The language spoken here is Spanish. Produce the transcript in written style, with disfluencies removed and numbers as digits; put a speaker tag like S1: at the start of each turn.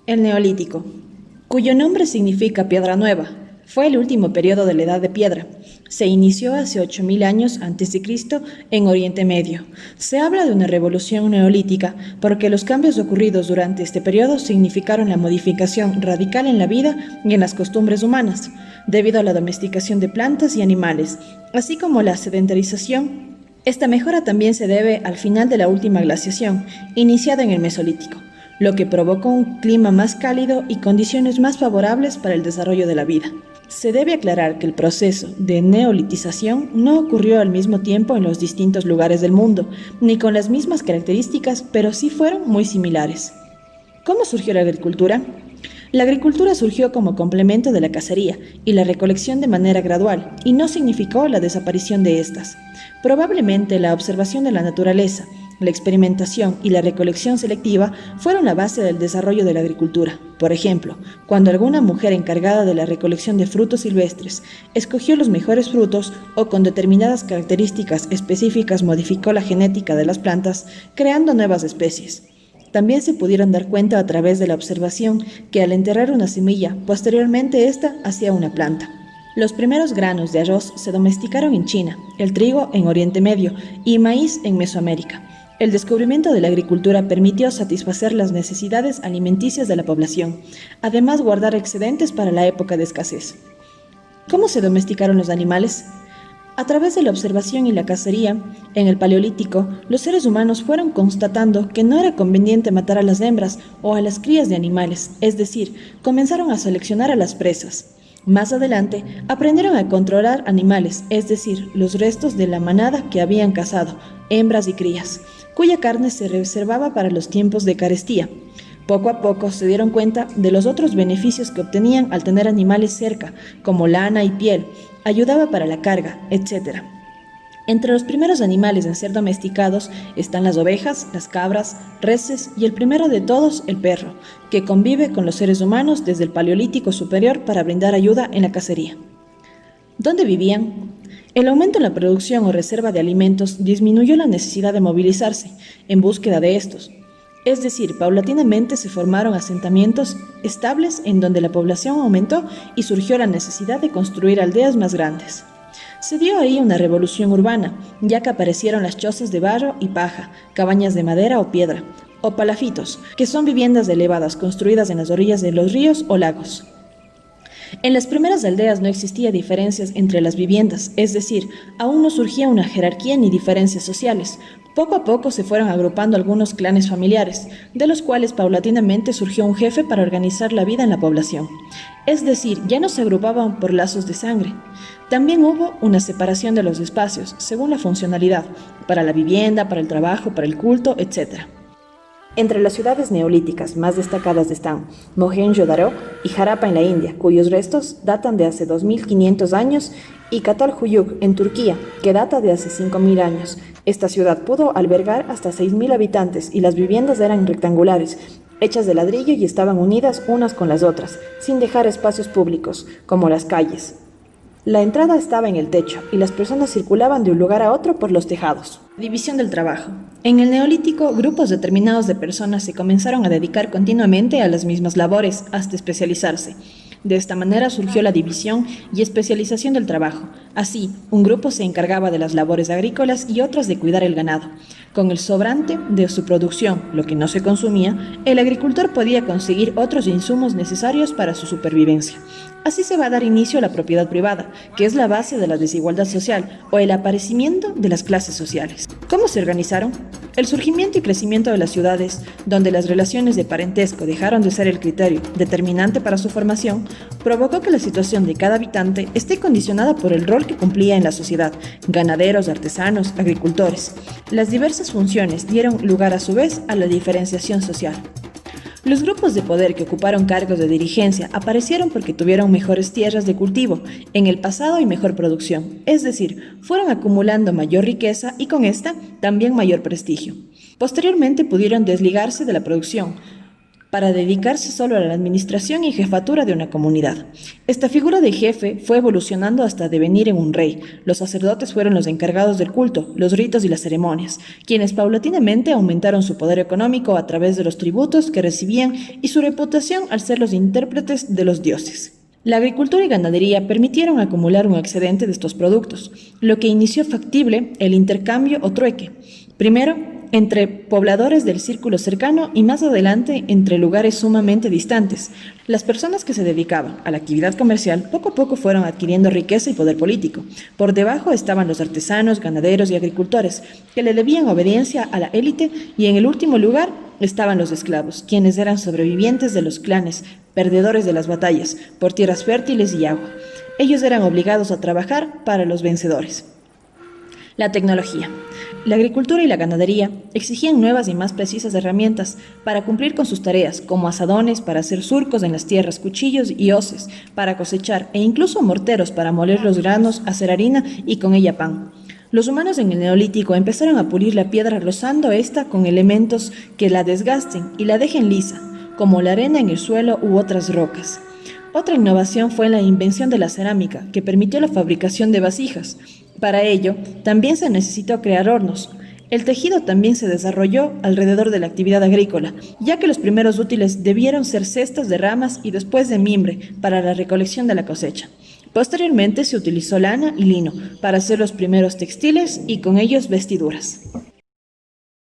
S1: El Neolítico, cuyo nombre significa piedra nueva, fue el último periodo de la Edad de Piedra. Se inició hace 8000 años a.C. en Oriente Medio. Se habla de una revolución neolítica porque los cambios ocurridos durante este periodo significaron la modificación radical en la vida y en las costumbres humanas, debido a la domesticación de plantas y animales, así como la sedentarización. Esta mejora también se debe al final de la última glaciación, iniciada en el Mesolítico, lo que provocó un clima más cálido y condiciones más favorables para el desarrollo de la vida. Se debe aclarar que el proceso de neolitización no ocurrió al mismo tiempo en los distintos lugares del mundo, ni con las mismas características, pero sí fueron muy similares. ¿Cómo surgió la agricultura? La agricultura surgió como complemento de la cacería y la recolección de manera gradual, y no significó la desaparición de estas. Probablemente la observación de la naturaleza, la experimentación y la recolección selectiva fueron la base del desarrollo de la agricultura. Por ejemplo, cuando alguna mujer encargada de la recolección de frutos silvestres escogió los mejores frutos o con determinadas características específicas modificó la genética de las plantas, creando nuevas especies. También se pudieron dar cuenta a través de la observación que al enterrar una semilla, posteriormente ésta hacía una planta. Los primeros granos de arroz se domesticaron en China, el trigo en Oriente Medio y maíz en Mesoamérica. El descubrimiento de la agricultura permitió satisfacer las necesidades alimenticias de la población, además guardar excedentes para la época de escasez. ¿Cómo se domesticaron los animales? A través de la observación y la cacería, en el Paleolítico, los seres humanos fueron constatando que no era conveniente matar a las hembras o a las crías de animales, es decir, comenzaron a seleccionar a las presas. Más adelante, aprendieron a controlar animales, es decir, los restos de la manada que habían cazado, hembras y crías, cuya carne se reservaba para los tiempos de carestía. Poco a poco se dieron cuenta de los otros beneficios que obtenían al tener animales cerca, como lana y piel, ayudaba para la carga, etc. Entre los primeros animales en ser domesticados están las ovejas, las cabras, reses y el primero de todos, el perro, que convive con los seres humanos desde el Paleolítico superior para brindar ayuda en la cacería. ¿Dónde vivían? El aumento en la producción o reserva de alimentos disminuyó la necesidad de movilizarse en búsqueda de estos. Es decir, paulatinamente se formaron asentamientos estables en donde la población aumentó y surgió la necesidad de construir aldeas más grandes. Se dio ahí una revolución urbana, ya que aparecieron las chozas de barro y paja, cabañas de madera o piedra, o palafitos, que son viviendas elevadas construidas en las orillas de los ríos o lagos. En las primeras aldeas no existía diferencias entre las viviendas, es decir, aún no surgía una jerarquía ni diferencias sociales. Poco a poco se fueron agrupando algunos clanes familiares, de los cuales paulatinamente surgió un jefe para organizar la vida en la población. Es decir, ya no se agrupaban por lazos de sangre. También hubo una separación de los espacios, según la funcionalidad, para la vivienda, para el trabajo, para el culto, etc. Entre las ciudades neolíticas más destacadas están Mohenjo-Daro y Harappa en la India, cuyos restos datan de hace 2500 años, y Çatalhöyük en Turquía, que data de hace 5000 años. Esta ciudad pudo albergar hasta 6000 habitantes y las viviendas eran rectangulares, hechas de ladrillo y estaban unidas unas con las otras, sin dejar espacios públicos, como las calles. La entrada estaba en el techo y las personas circulaban de un lugar a otro por los tejados. División del trabajo. En el Neolítico, grupos determinados de personas se comenzaron a dedicar continuamente a las mismas labores hasta especializarse. De esta manera surgió la división y especialización del trabajo. Así, un grupo se encargaba de las labores agrícolas y otras de cuidar el ganado. Con el sobrante de su producción, lo que no se consumía, el agricultor podía conseguir otros insumos necesarios para su supervivencia. Así se va a dar inicio a la propiedad privada, que es la base de la desigualdad social o el aparecimiento de las clases sociales. ¿Cómo se organizaron? El surgimiento y crecimiento de las ciudades, donde las relaciones de parentesco dejaron de ser el criterio determinante para su formación, provocó que la situación de cada habitante esté condicionada por el rol que cumplía en la sociedad: ganaderos, artesanos, agricultores. Las diversas funciones dieron lugar a su vez a la diferenciación social. Los grupos de poder que ocuparon cargos de dirigencia aparecieron porque tuvieron mejores tierras de cultivo en el pasado y mejor producción, es decir, fueron acumulando mayor riqueza y con esta también mayor prestigio. Posteriormente pudieron desligarse de la producción, para dedicarse solo a la administración y jefatura de una comunidad. Esta figura de jefe fue evolucionando hasta devenir en un rey. Los sacerdotes fueron los encargados del culto, los ritos y las ceremonias, quienes paulatinamente aumentaron su poder económico a través de los tributos que recibían y su reputación al ser los intérpretes de los dioses. La agricultura y ganadería permitieron acumular un excedente de estos productos, lo que inició factible el intercambio o trueque. Primero, entre pobladores del círculo cercano y más adelante entre lugares sumamente distantes. Las personas que se dedicaban a la actividad comercial poco a poco fueron adquiriendo riqueza y poder político. Por debajo estaban los artesanos, ganaderos y agricultores, que le debían obediencia a la élite, y en el último lugar estaban los esclavos, quienes eran sobrevivientes de los clanes, perdedores de las batallas, por tierras fértiles y agua. Ellos eran obligados a trabajar para los vencedores. La tecnología. La agricultura y la ganadería exigían nuevas y más precisas herramientas para cumplir con sus tareas, como azadones para hacer surcos en las tierras, cuchillos y hoces para cosechar, e incluso morteros para moler los granos, hacer harina y con ella pan. Los humanos en el Neolítico empezaron a pulir la piedra rozando esta con elementos que la desgasten y la dejen lisa, como la arena en el suelo u otras rocas. Otra innovación fue la invención de la cerámica, que permitió la fabricación de vasijas. Para ello, también se necesitó crear hornos. El tejido también se desarrolló alrededor de la actividad agrícola, ya que los primeros útiles debieron ser cestas de ramas y después de mimbre para la recolección de la cosecha. Posteriormente se utilizó lana y lino para hacer los primeros textiles y con ellos vestiduras.